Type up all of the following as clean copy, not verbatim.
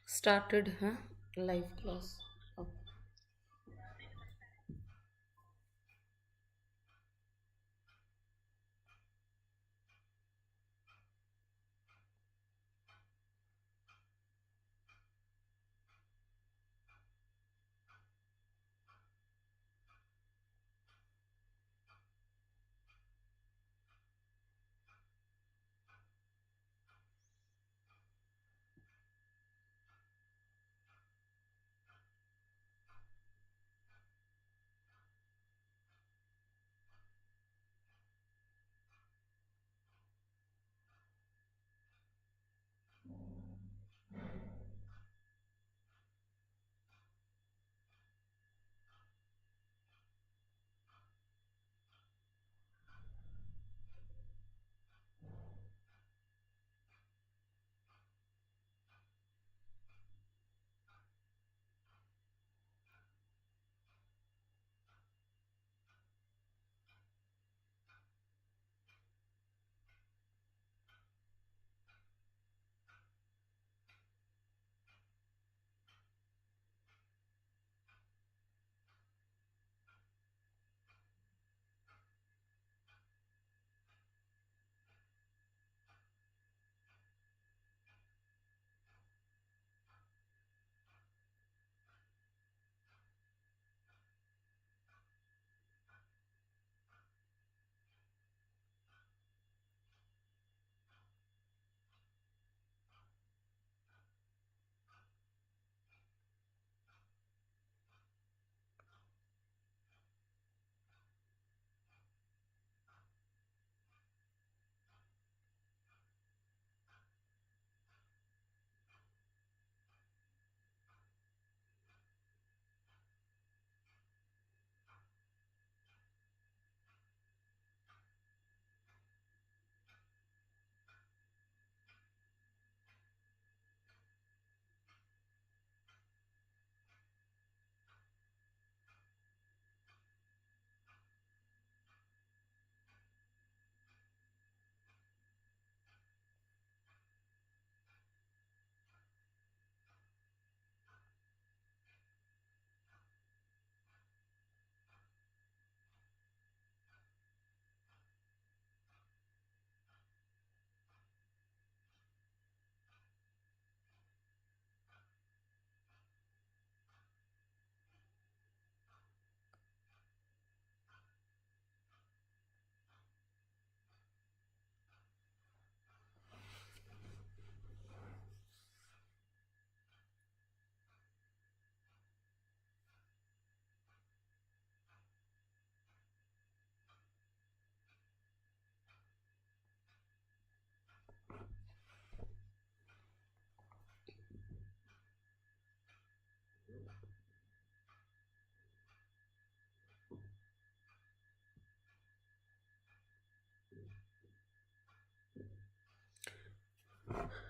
Started, huh? Live class. Oh.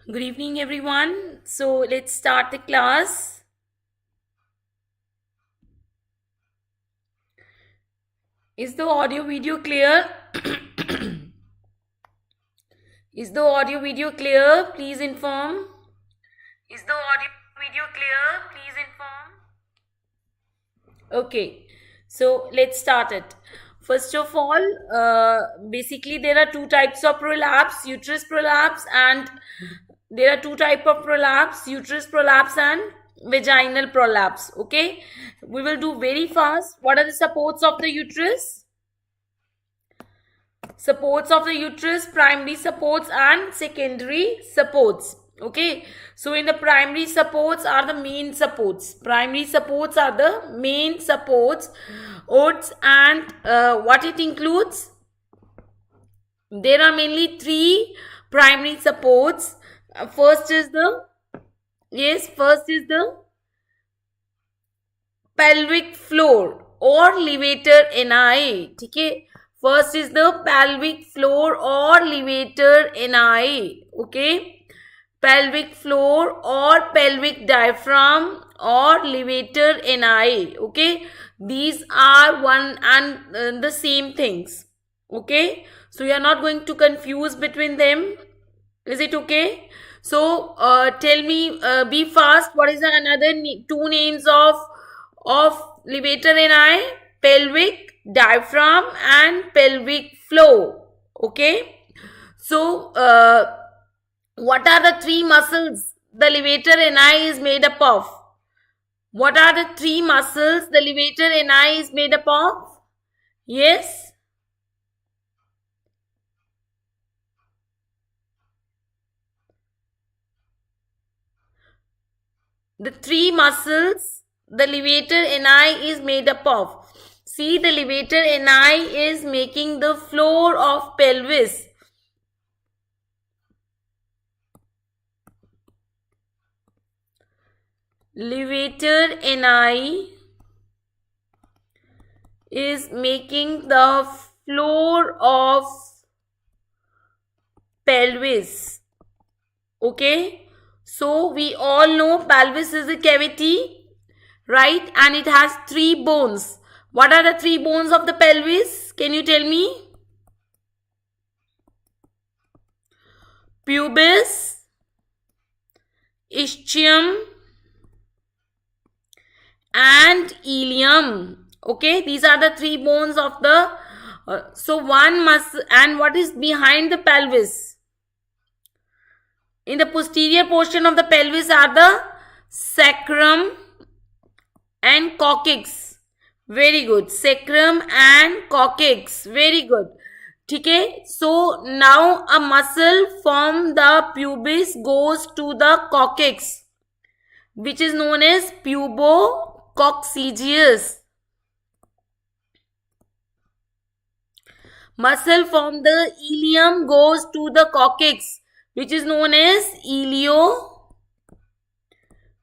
Good evening, everyone. So let's start the class. Is the audio video clear? Is the audio video clear? Please inform. Is the audio video clear? Please inform. Okay, so let's start it. First of all, basically there are two types of prolapse: uterus prolapse, and there are two type of prolapse: uterus prolapse and vaginal prolapse. Okay, we will do very fast. What are the supports of the uterus? Supports of the uterus, primary supports and secondary supports. Okay, so in the primary supports are the main supports. Primary supports are the main supports. Oats and what it includes? There are mainly three primary supports. First is the pelvic floor or levator ani. ठीक है, first is the pelvic floor or levator ani. Okay, pelvic floor or pelvic diaphragm or levator ani. Okay, these are one and the same things. Okay, So you are not going to confuse between them. Is it okay? So tell me, be fast. What is the another two names of levator ani? Pelvic diaphragm and pelvic floor. Okay. So what are the three muscles the levator ani is made up of? What are the three muscles the levator ani is made up of? Yes. The three muscles the levator ani is made up of. See, the levator ani is making the floor of pelvis. Levator ani is making the floor of pelvis. Okay. So we all know pelvis is a cavity, right? And it has three bones. What are the three bones of the pelvis? Can you tell me? Pubis, ischium, and ilium. Okay, these are the three bones of the so one muscle. And what is behind the pelvis? In the posterior portion of the pelvis are the sacrum and coccyx. Very good. Sacrum and coccyx. Very good. Okay. So now a muscle from the pubis goes to the coccyx, which is known as pubococcygeus. Muscle from the ilium goes to the coccyx, which is known as ilio.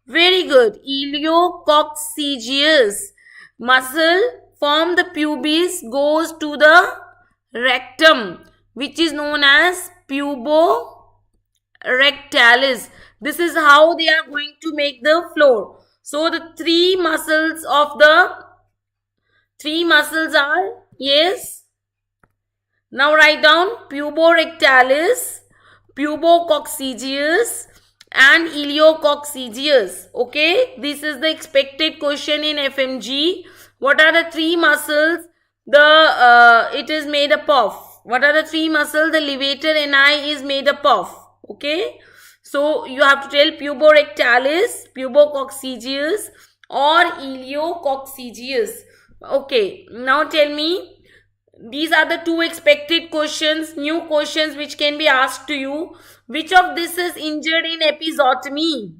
Very good. Iliococcygeus. Muscle from the pubis goes to the rectum, which is known as puborectalis. This is how they are going to make the floor. So the three muscles are, yes. Now write down puborectalis, pubococcygeus, and iliococcygeus. Okay, this is the expected question in FMG. What are the three muscles it is made up of? What are the three muscles the levator ani is made up of? Okay, so you have to tell puborectalis, pubococcygeus, or iliococcygeus. Okay, now tell me. These are the two expected questions, new questions which can be asked to you. Which of this is injured in episiotomy?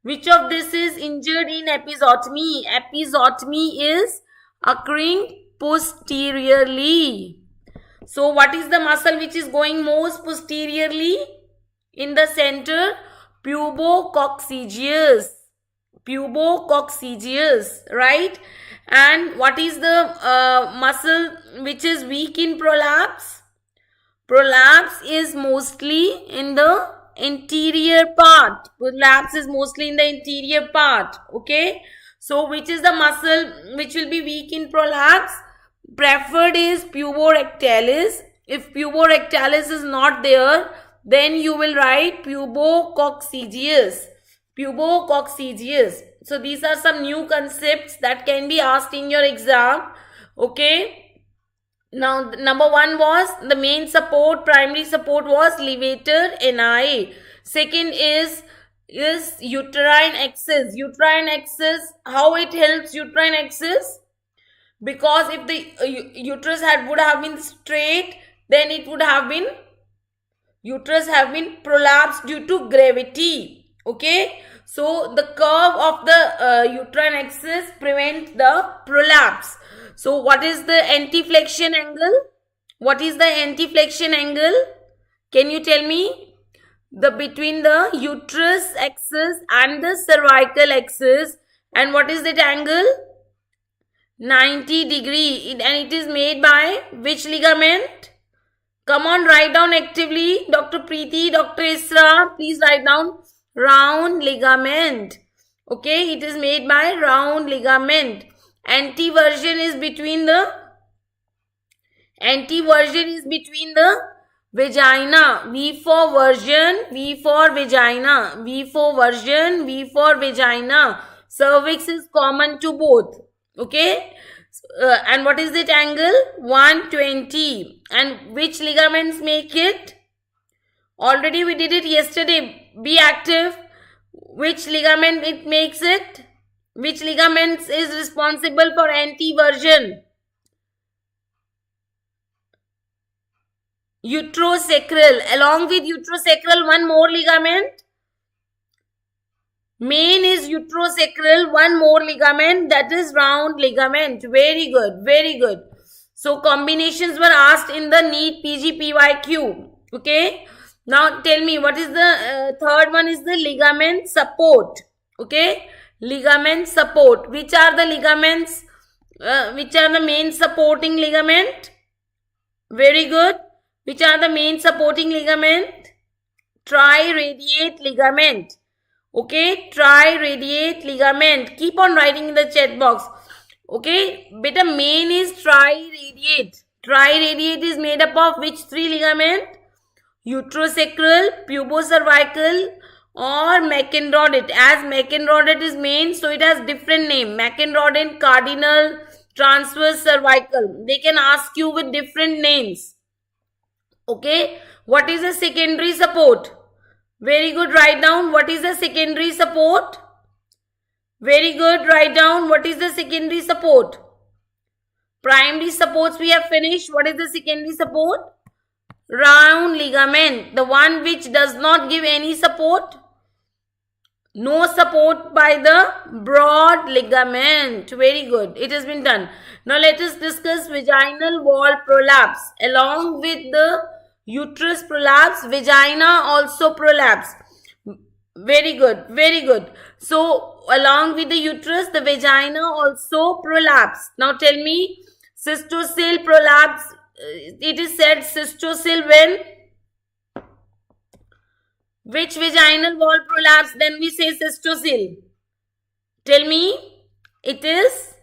Which of this is injured in episiotomy? Episiotomy is occurring posteriorly. So what is the muscle which is going most posteriorly? In the center, pubococcygeus. Pubococcygeus, right? And what is the muscle which is weak in prolapse? Prolapse is mostly in the interior part. Prolapse is mostly in the interior part. Okay. So which is the muscle which will be weak in prolapse? Preferred is puborectalis. If puborectalis is not there, then you will write pubococcygeus. Pubococcygeus. So these are some new concepts that can be asked in your exam. Okay. Now number one was the main support, primary support was levator ani. Second is uterine axis. Uterine axis, how it helps uterine axis? Because if the uterus would have been straight, then it would have been uterus have been prolapsed due to gravity. Okay. So the curve of the uterine axis prevent the prolapse. So what is the anteflexion angle? What is the anteflexion angle? Can you tell me? The between the uterus axis and the cervical axis. And what is that angle? 90 degree. And it is made by which ligament? Come on, write down actively. Dr. Preeti, Dr. Isra, please write down. Round ligament. Okay, it is made by round ligament. Anteversion is between the Anteversion is between the vagina. V for version, V for vagina. V for version, V for vagina. Cervix is common to both. Okay. And what is that angle? 120. And which ligaments make it? Already we did it yesterday. Be active. Which ligament it makes it? Which ligaments is responsible for anteversion? Uterosacral. Along with uterosacral, one more ligament. Main is uterosacral, one more ligament, that is round ligament. Very good, very good. So combinations were asked in the NEET PGPYQ. Okay. Now tell me, what is the third one? Is the ligament support. Okay. Ligament support. Which are the ligaments? Which are the main supporting ligament? Very good. Which are the main supporting ligament? Triradiate ligament. Okay, triradiate ligament. Keep on writing in the chat box. Okay, beta, main is triradiate. Triradiate is made up of which three ligament? Uterosacral, pubocervical, or macronoid. As macronoid is main, so it has different name. Macronoid, cardinal, transverse cervical. They can ask you with different names. Okay, what is the secondary support? Very good, write down what is the secondary support. Very good, write down what is the secondary support. Primary supports we have finished. What is the secondary support? Round ligament, the one which does not give any support. No support by the broad ligament. Very good, it has been done. Now let us discuss vaginal wall prolapse. Along with the uterus prolapse, vagina also prolapse. Very good, very good. So along with the uterus, the vagina also prolapse. Now tell me, cystocele prolapse. It is said cystocele when? Which vaginal wall prolapse? Then we say cystocele. Tell me, it is?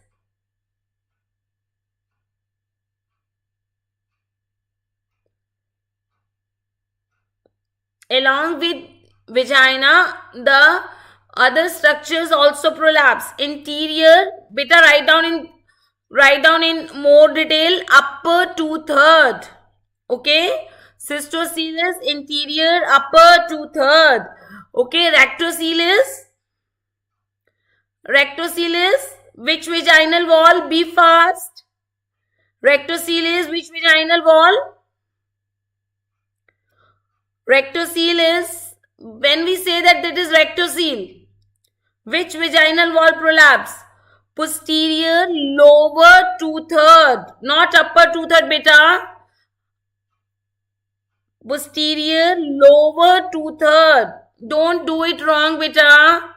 Along with vagina, the other structures also prolapse. Interior, beta, write down in more detail. Upper 2/3. Okay. Cystocele is interior, upper 2/3. Okay. Rectocele is which vaginal wall? Be fast. Rectocele is which vaginal wall? Rectocele is, when we say that it is rectocele, which vaginal wall prolapse? Posterior lower 2/3, not upper 2/3 beta. Posterior lower 2/3. Don't do it wrong beta.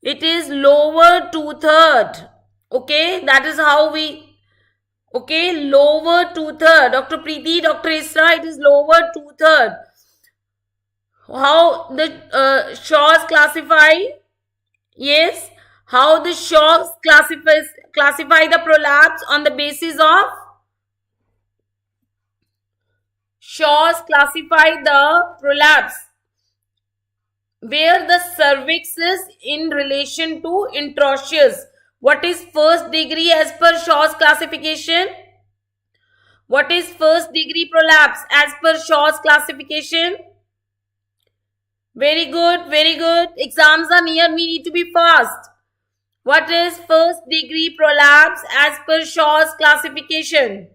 It is lower 2/3. Okay, that is how we, okay, lower 2/3. Dr. Preeti, Dr. Isra, it is lower 2/3. How the Shaws classify? Yes. How the Shaws classify the prolapse on the basis of? Shaws classify the prolapse where the cervix is in relation to introitius. What is first degree as per Shaw's classification? What is first degree prolapse as per Shaw's classification? Very good, very good. Exams are near, we need to be fast. What is first degree prolapse as per Shaw's classification?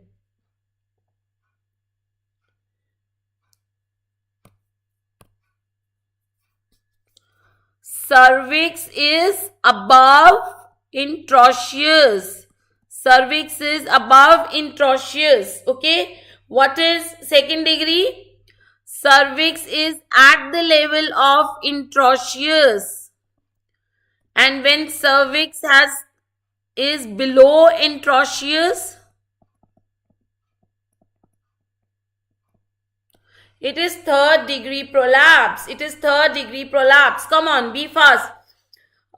Cervix is above introitius. Cervix is above introitius. Okay. What is second degree? Cervix is at the level of introitius. And when cervix is below introitius, it is third degree prolapse. It is third degree prolapse. Come on, be fast.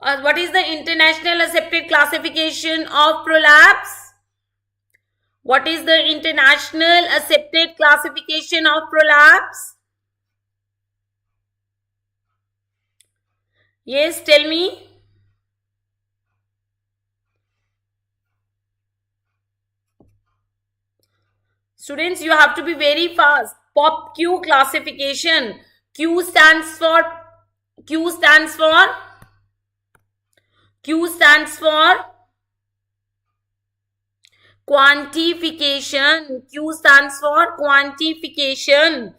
What is the international accepted classification of prolapse? What is the international accepted classification of prolapse? Yes, tell me. Students, you have to be very fast. POPQ classification. Q stands for Q stands for Q stands for quantification. Q stands for quantification.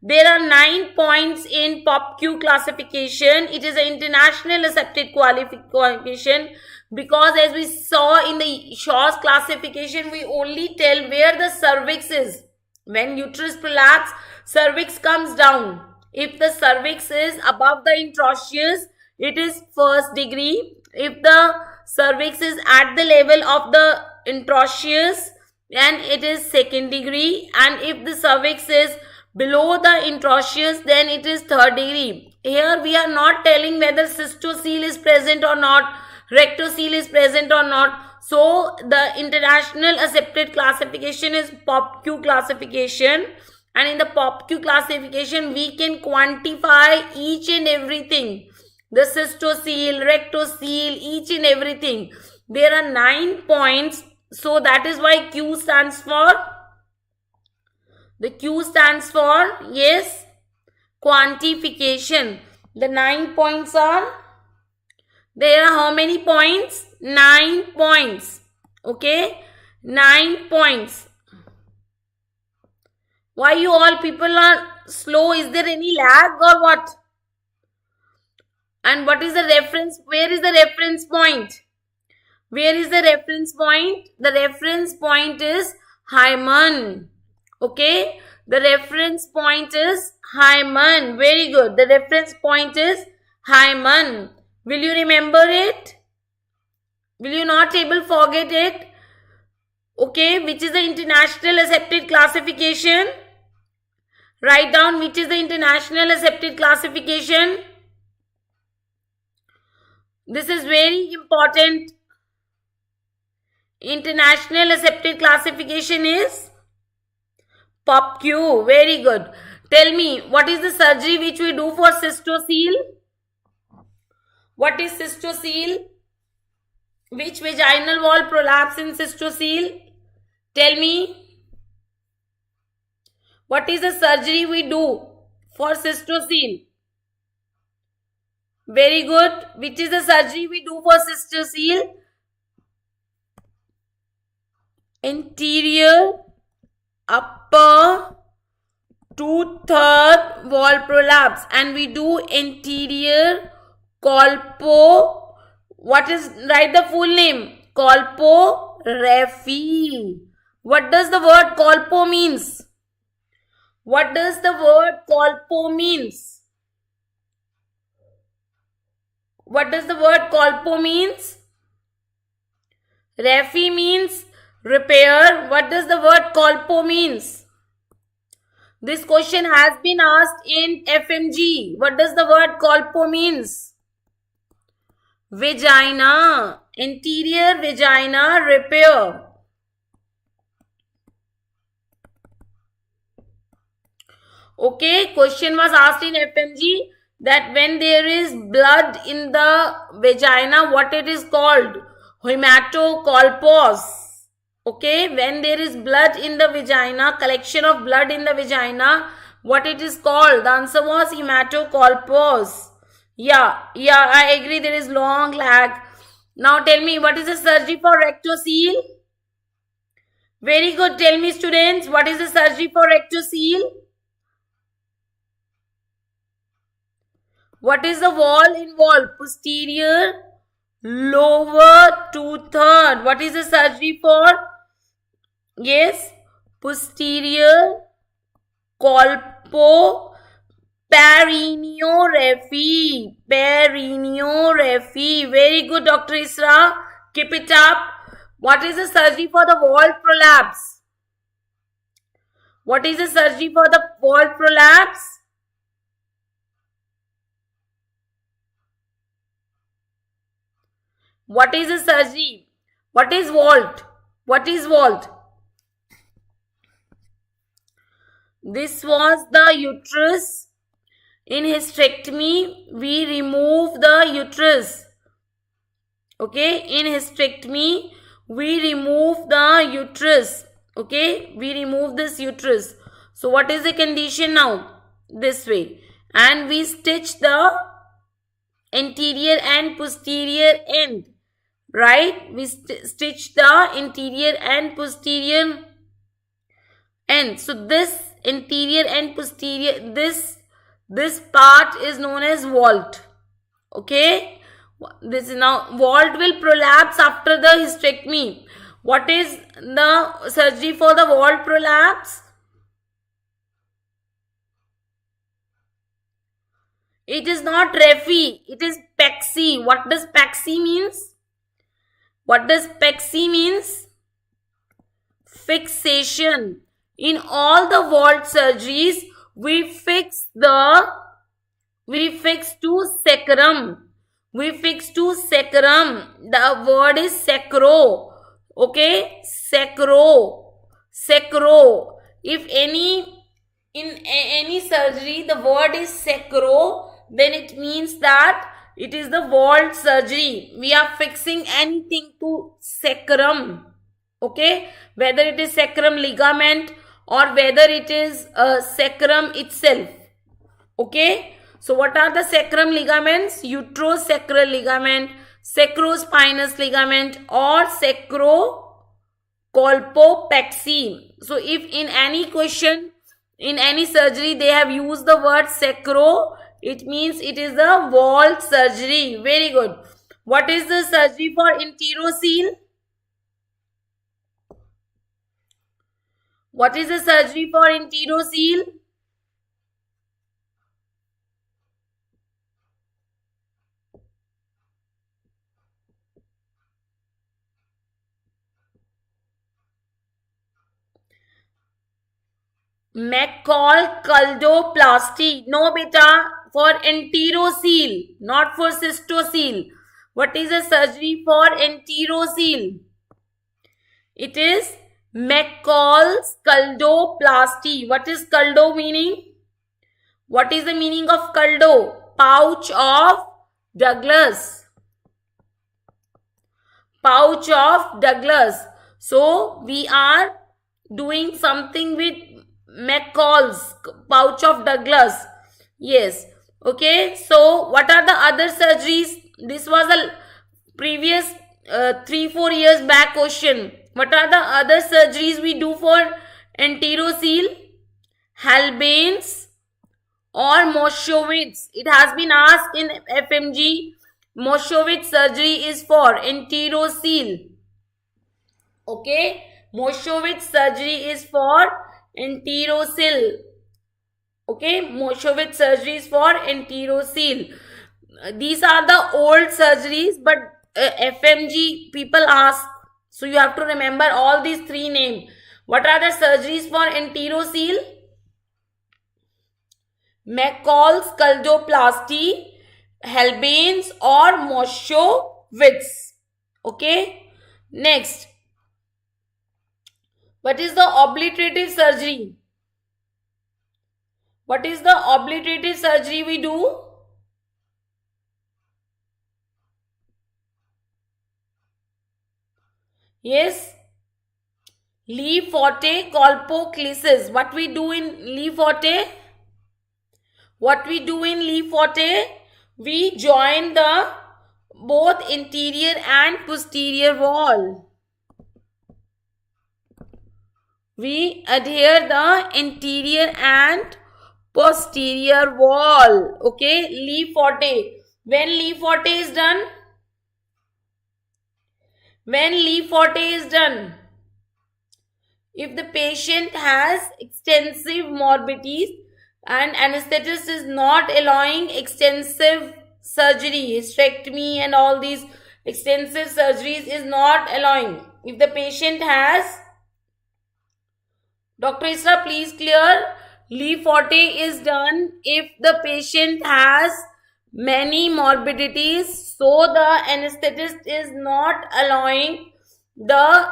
There are 9 points in POPQ classification. It is an international accepted qualification because as we saw in the Shaw's classification, we only tell where the cervix is. When uterus prolapse, cervix comes down. If the cervix is above the introitius, it is first degree. If the cervix is at the level of the introitius, then it is second degree. And if the cervix is below the introitius, then it is third degree. Here we are not telling whether cystocele is present or not, rectocele is present or not. So the international accepted classification is POPQ classification, and in the POPQ classification we can quantify each and everything, the cystocele, rectocele, each and everything. There are 9 points, so that is why Q stands for, the Q stands for, yes, quantification. The 9 points are, there are how many points? 9 points. Okay, 9 points. Why you all people are slow? Is there any lag or what? And what is the reference? Where is the reference point? Where is the reference point? The reference point is hymen. Okay, the reference point is hymen. Very good. The reference point is hymen. Will you remember it? Will you not able forget it? Okay, which is the international accepted classification? Write down which is the international accepted classification. This is very important. International accepted classification is POPQ. Very good. Tell me, what is the surgery which we do for cystocele? What is cystocele? Which vaginal wall prolapse in cystocele? Tell me. What is the surgery we do for cystocele? Very good. Which is the surgery we do for cystocele? Anterior upper 2/3 wall prolapse, and we do anterior colpo. What is, write the full name? Colporrhaphy. What does the word colpo means? What does the word colpo means? What does the word colpo means? Raphy means repair. What does the word colpo means? This question has been asked in FMG. What does the word colpo means? Vagina. Anterior vagina repair. Okay, question was asked in FMG that when there is blood in the vagina, what it is called? Hematocolpos. Okay, when there is blood in the vagina, collection of blood in the vagina, what it is called? The answer was hematocolpos. Yeah, I agree, there is long lag. Now tell me, what is the surgery for rectocele? Very good. Tell me, students, what is the surgery for rectocele? What is the wall involved? Posterior lower 2/3. What is the surgery for? Yes, posterior colpo perineorrhaphy. Perineorrhaphy. Very good, Dr. Isra. Keep it up. What is the surgery for the wall prolapse? What is the surgery for the wall prolapse? What is the surgery? What is vault? What is vault? This was the uterus. In hysterectomy, we remove the uterus. Okay, in hysterectomy, we remove the uterus. Okay, we remove this uterus. So, what is the condition now? This way. And we stitch the anterior and posterior end. Right? We stitch the interior and posterior end. So, this interior and posterior, this part is known as vault. Okay, this is now vault will prolapse after the hysterectomy. What is the surgery for the vault prolapse? It is not refi, it is pexy. What does pexy means? What does pexy means? Fixation. In all the vault surgeries, we fix to sacrum. We fix to sacrum. The word is sacro. Okay? Sacro. Sacro. If in any surgery the word is sacro, then it means that it is the vault surgery. We are fixing anything to sacrum. Okay? Whether it is sacrum ligament or whether it is sacrum itself. Okay? So, what are the sacrum ligaments? Uterosacral ligament, sacrospinous ligament or sacrocolpopexy. So, if in any question, in any surgery, they have used the word sacro, it means it is the vault surgery. Very good. What is the surgery for enterocele? What is the surgery for enterocele? McCall-Culdoplasty. No, beta, for enterocele, not for cystocele. What is the surgery for enterocele? It is McCall's Culdoplasty. What is Culdo meaning? What is the meaning of Culdo? Pouch of Douglas. Pouch of Douglas. So, we are doing something with McCall's pouch of Douglas. Yes. Okay. So, what are the other surgeries? This was a previous 3-4 years back question. What are the other surgeries we do for enterocele? Halbane's or Moshowitz. It has been asked in FMG. Moshowitz surgery is for enterocele. Okay. Moshowitz surgery is for enterocele. Okay. Moshowitz surgery is for enterocele. These are the old surgeries, but FMG people ask. So you have to remember all these three names. What are the surgeries for enterocele? McCall's Culdoplasty, Halbane's or Moshowitz. Okay. Next. What is the obliterative surgery? What is the obliterative surgery we do? Yes. Lee forte colpoclysis. What we do in Lee forte? What we do in Lee forte? We join the both interior and posterior wall. We adhere the interior and posterior wall. Okay, Lee forte. When Lee forte is done? When Lee forte is done? If the patient has extensive morbidities and anesthetist is not allowing extensive surgery, hysterectomy and all these extensive surgeries is not allowing. If the patient has, Dr. Isra, please clear. Lee forte is done if the patient has many morbidities, so the anesthetist is not allowing the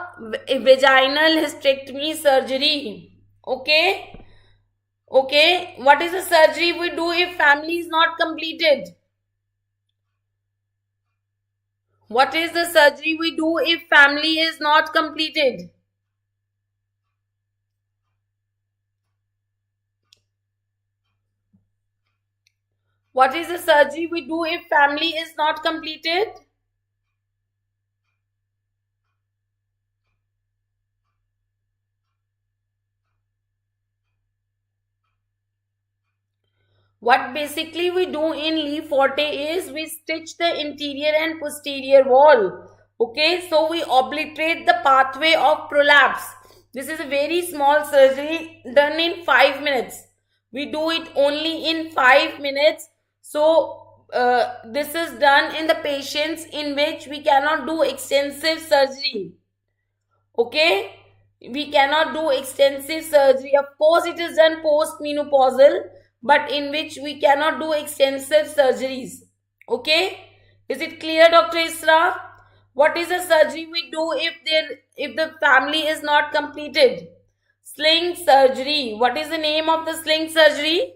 vaginal hysterectomy surgery. Okay. Okay, what is the surgery we do if family is not completed? What is the surgery we do if family is not completed? What is the surgery we do if family is not completed? What basically we do in Lee Forte is we stitch the interior and posterior wall. Okay, so we obliterate the pathway of prolapse. This is a very small surgery done in 5 minutes. We do it only in 5 minutes. So, this is done in the patients in which we cannot do extensive surgery. Okay, we cannot do extensive surgery. Of course, it is done post-menopausal, but in which we cannot do extensive surgeries. Okay, is it clear, Dr. Isra? What is the surgery we do if the family is not completed? Sling surgery. What is the name of the sling surgery?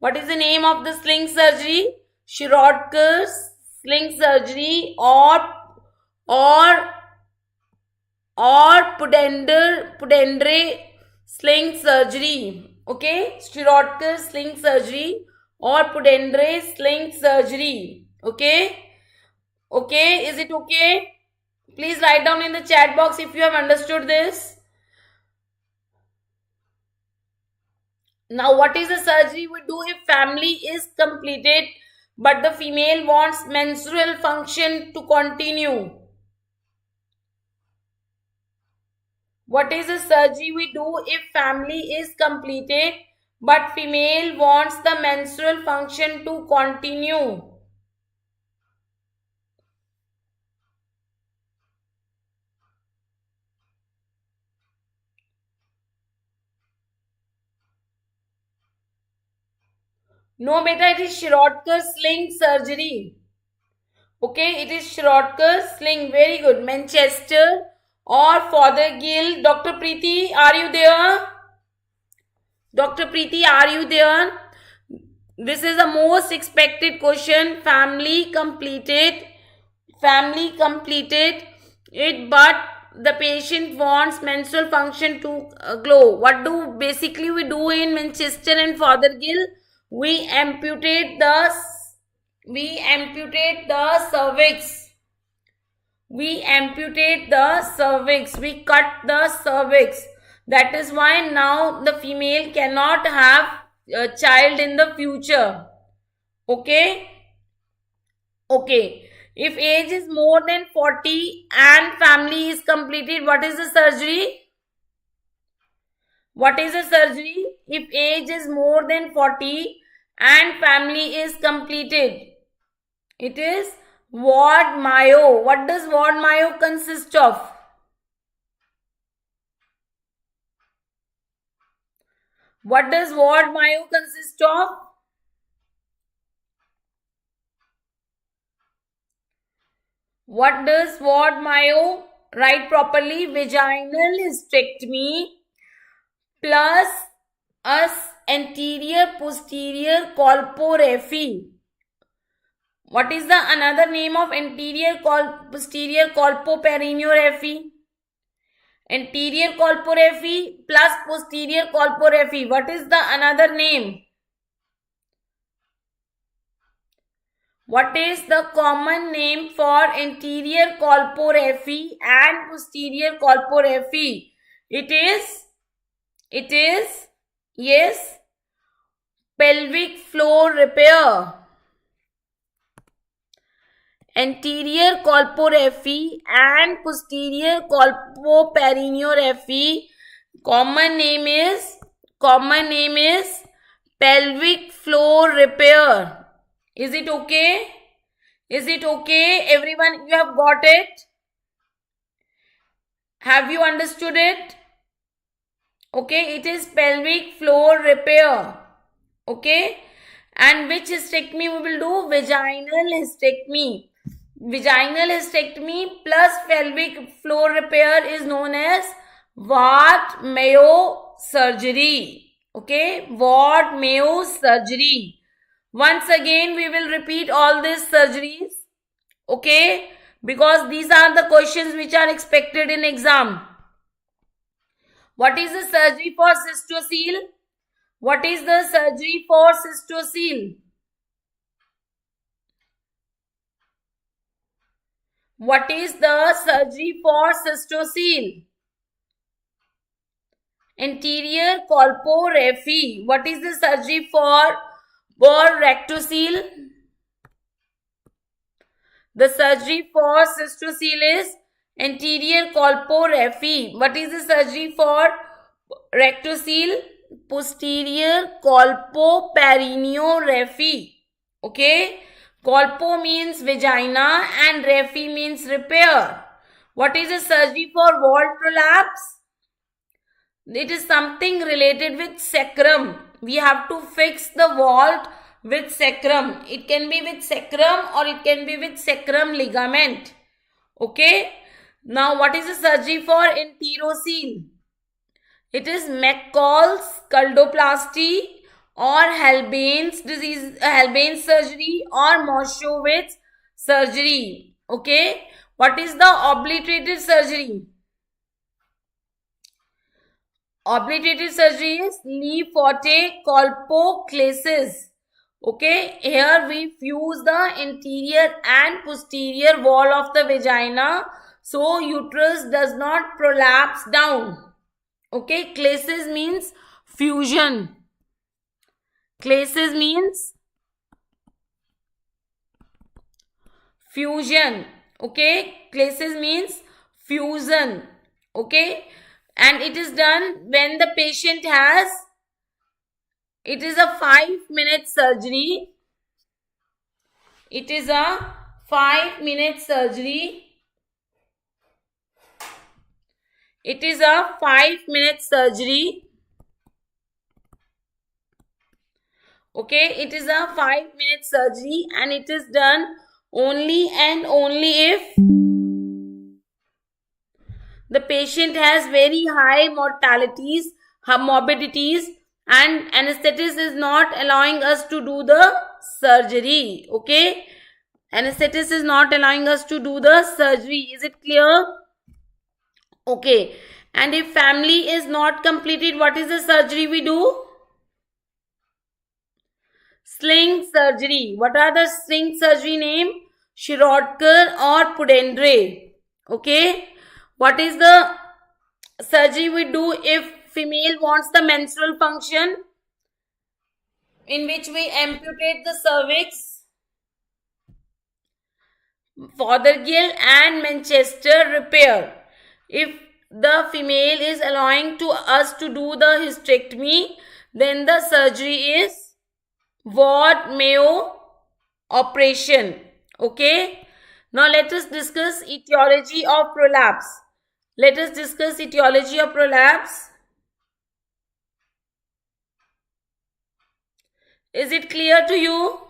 What is the name of the sling surgery? Schrodker's sling surgery or Pudendere sling surgery. Okay, Schrodker sling surgery or Pudendere sling surgery. Okay, okay, is it okay? Please write down in the chat box if you have understood this. Now, what is the surgery we do if family is completed but the female wants menstrual function to continue? What is the surgery we do if family is completed but female wants the menstrual function to continue? No, beta, it is Schrodker sling surgery. Okay, it is Schrodker sling. Very good. Manchester or Fothergill. Dr. Preeti, are you there? Dr. Preeti, are you there? This is the most expected question. Family completed it, but the patient wants menstrual function to glow. What do basically we do in Manchester and Fothergill? We amputate the cervix. We amputate the cervix. We cut the cervix. That is why now the female cannot have a child in the future. Okay. Okay. If age is more than 40 and family is completed, what is the surgery? What is the surgery? If age is more than 40 and family is completed, it is ward myo. What does ward myo consist of? What does ward myo consist of? What does ward myo? Write properly. Vaginal hysterectomy plus us anterior posterior colporrhaphy. What is the another name of anterior posterior colpoperineorrhaphy? Anterior colporrhaphy plus posterior colporrhaphy. What is the another name? What is the common name for anterior colporrhaphy and posterior colporrhaphy? It is, yes, pelvic floor repair. Anterior colporrhaphy and posterior colpoperineorrhaphy. Common name is pelvic floor repair. Is it okay? Is it okay? Everyone, you have got it? Have you understood it? Okay, it is pelvic floor repair. Okay, and which hysterectomy we will do? Vaginal hysterectomy. Vaginal hysterectomy plus pelvic floor repair is known as Ward Mayo surgery. Okay, ward, Mayo, surgery. Once again, we will repeat all these surgeries. Okay, because these are the questions which are expected in exam. What is the surgery for cystocele? What is the surgery for cystocele? What is the surgery for cystocele? Anterior colporrhaphy. What is the surgery for rectocele? The surgery for cystocele is anterior colporrhaphy. What is the surgery for rectocele? Posterior colpoperineorrhaphy. Okay. Colpo means vagina and rhaphy means repair. What is the surgery for vault prolapse? It is something related with sacrum. We have to fix the vault with sacrum. It can be with sacrum or it can be with sacrum ligament. Okay. Now what is the surgery for enterocele? It is McCall's scaldoplasty or Halbane's disease, Halbane's surgery or Moshowitz surgery. Okay. What is the obliterative surgery? Obliterative surgery is Le Forte colpoclasis. Okay, here we fuse the interior and posterior wall of the vagina so uterus does not prolapse down. Okay, clasis means fusion. Clasis means fusion. Okay, clasis means fusion. Okay, and it is done when the patient has, it is a 5-minute surgery. It is a 5-minute surgery. It is a 5-minute surgery. Okay, it is a 5-minute surgery and it is done only and only if the patient has very high mortalities, morbidities, and anesthetist is not allowing us to do the surgery. Okay, anesthetist is not allowing us to do the surgery. Is it clear? Okay, and if family is not completed, what is the surgery we do? Sling surgery. What are the sling surgery name? Shirodkar or Pudendre. Okay. What is the surgery we do if female wants the menstrual function? In which we amputate the cervix, Fothergill and Manchester repair. If the female is allowing to us to do the hysterectomy, then the surgery is Ward Mayo operation. Okay. Now let us discuss etiology of prolapse. Let us discuss etiology of prolapse. Is it clear to you?